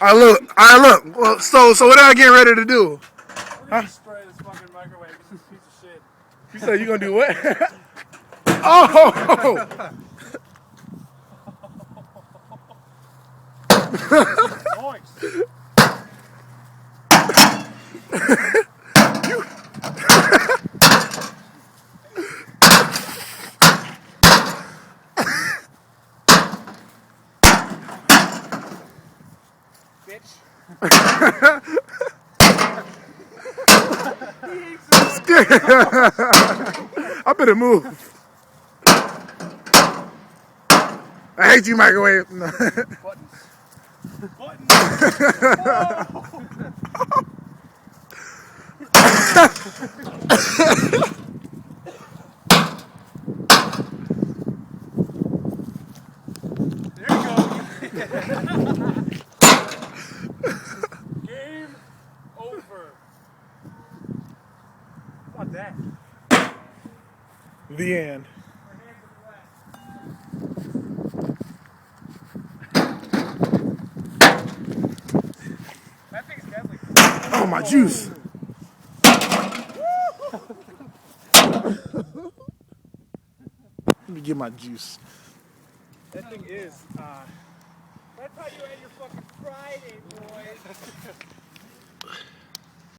All right, look. Well, so what are I getting ready to do? We're gonna spray this fucking microwave. This piece of shit. You said you gonna do what? Oh! Noise. Bitch. I better move. I hate you, microwave. Buttons. Buttons. Oh. There you go. Game over. How about that? The end. That thing's deadly. Oh, my juice. Let me get my juice. That thing is, that's how you end your fucking Friday, boys.